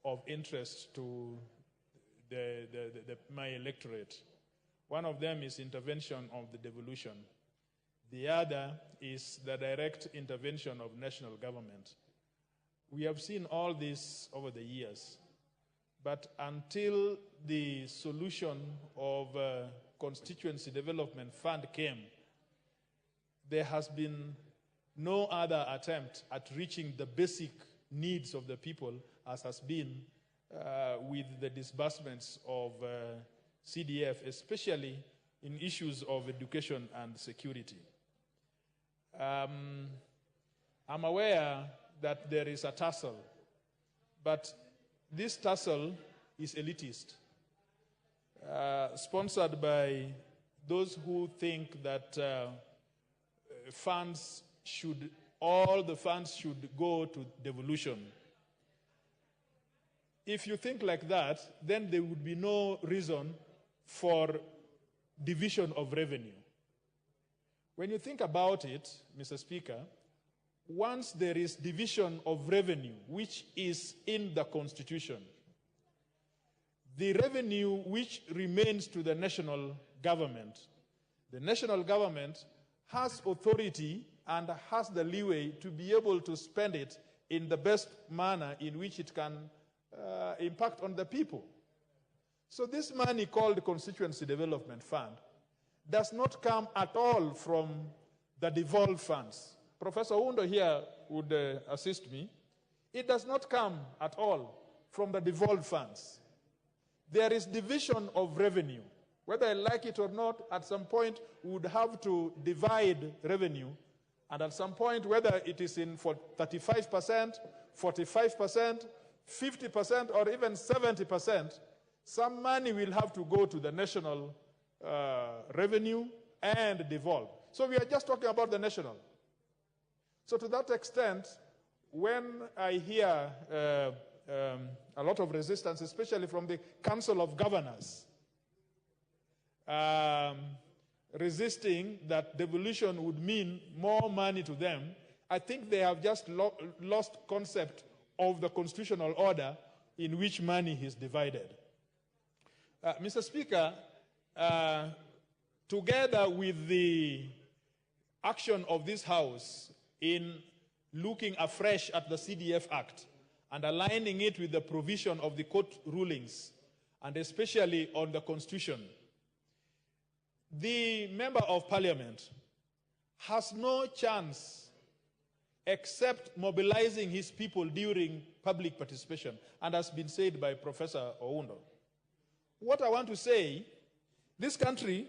of interest to my electorate. One of them is intervention of the devolution. The other is the direct intervention of national government. We have seen all this over the years, but until the solution of Constituency Development Fund came, there has been no other attempt at reaching the basic needs of the people as has been with the disbursements of CDF, especially in issues of education and security. I'm aware that there is a tussle, but this tussle is elitist, sponsored by those who think that all the funds should go to devolution. If you think like that, then there would be no reason for division of revenue. When you think about it, Mr. Speaker, once there is division of revenue, which is in the Constitution, the revenue which remains to the national government has authority and has the leeway to be able to spend it in the best manner in which it can impact on the people. So this money called Constituency Development Fund does not come at all from the devolved funds. Professor Undo here would assist me. It does not come at all from the devolved funds. There is division of revenue. Whether I like it or not, at some point we would have to divide revenue, and at some point, whether it is in for 35%, 45%, 50%, or even 70%, some money will have to go to the national revenue and devolve. So we are just talking about the national. So to that extent, when I hear a lot of resistance, especially from the Council of Governors, resisting that devolution would mean more money to them, I think they have just lost concept of the constitutional order in which money is divided. Mr. Speaker, together with the action of this House in looking afresh at the CDF Act and aligning it with the provision of the court rulings, and especially on the Constitution, the Member of Parliament has no chance except mobilizing his people during public participation, and has been said by Professor Oundo. What I want to say, this country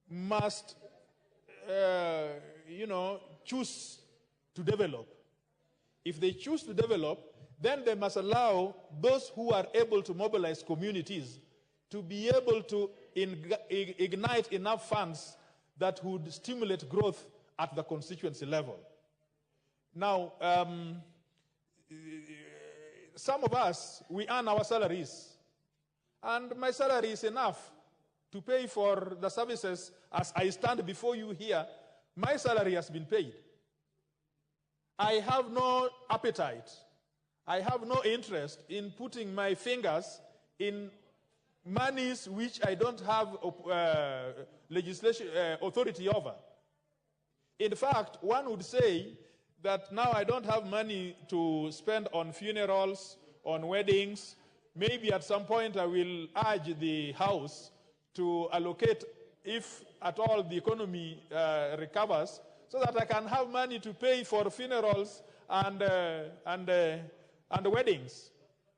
must, choose to develop. If they choose to develop, then they must allow those who are able to mobilize communities to be able to ignite enough funds that would stimulate growth at the constituency level. Now, some of us, we earn our salaries, and my salary is enough to pay for the services. As I stand before you here, my salary has been paid. I have no appetite, I have no interest in putting my fingers in monies which I don't have legislation authority over. In fact, one would say that now I don't have money to spend on funerals, on weddings. Maybe at some point I will urge the House to allocate, if at all the economy recovers, so that I can have money to pay for funerals and weddings.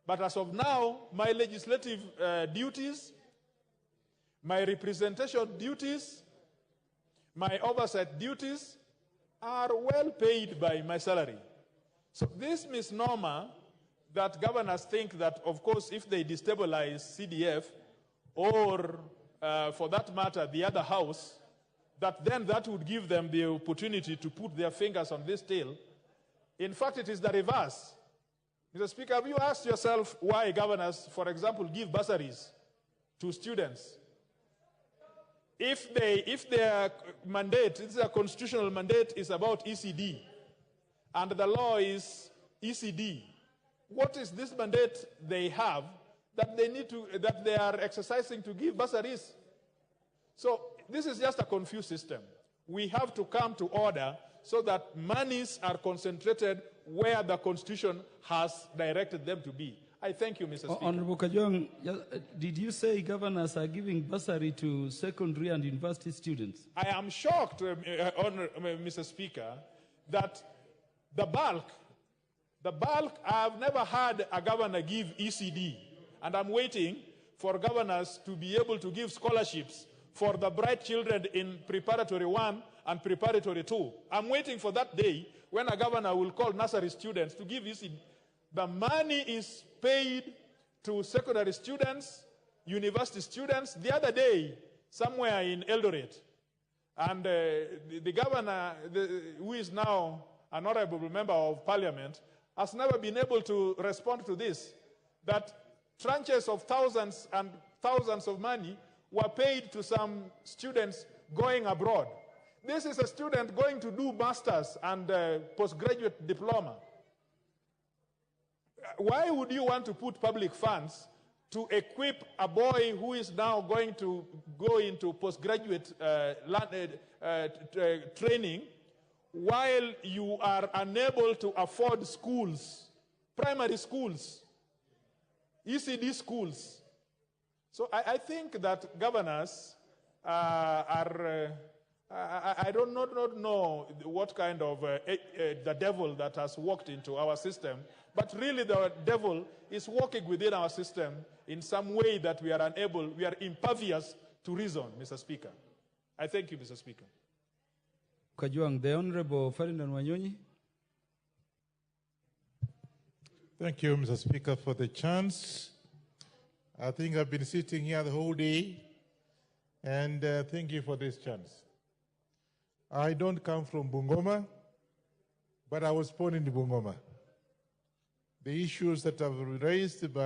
But as of now, my legislative duties, my representation duties, my oversight duties are well paid by my salary. So this misnomer that governors think that, of course, if they destabilize CDF, or for that matter, the other house, that then that would give them the opportunity to put their fingers on this tail. In fact, it is the reverse. Mr. Speaker, have you asked yourself why governors, for example, give bursaries to students? If their mandate, their constitutional mandate is about ECD, and the law is ECD, what is this mandate they have that they are exercising to give bursaries? So this is just a confused system. We have to come to order so that monies are concentrated where the Constitution has directed them to be. I thank you, Mr. Speaker. Honorable KAJWANG, did you say governors are giving bursary to secondary and university students? I am shocked, Mr. Speaker, that the bulk, I've never had a governor give ECD, and I'm waiting for governors to be able to give scholarships for the bright children in preparatory 1 and preparatory 2. I'm waiting for that day when a governor will call nursery students to give ECD. The money is paid to secondary students, university students. The other day, somewhere in Eldoret, and the governor, who is now an honorable member of parliament, has never been able to respond to this, that tranches of thousands and thousands of money were paid to some students going abroad. This is a student going to do master's and postgraduate diploma. Why would you want to put public funds to equip a boy who is now going to go into postgraduate training while you are unable to afford schools, primary schools, ECD schools? So I think that governors I do not know what kind of the devil that has walked into our system, but really the devil is walking within our system in some way that we are impervious to reason, Mr. Speaker. I thank you, Mr. Speaker. KAJWANG, the Honorable Ferdinand Wanyonyi. Thank you, Mr. Speaker, for the chance. I think I've been sitting here the whole day, and thank you for this chance. I don't come from Bungoma, but I was born in Bungoma. The issues that I've raised by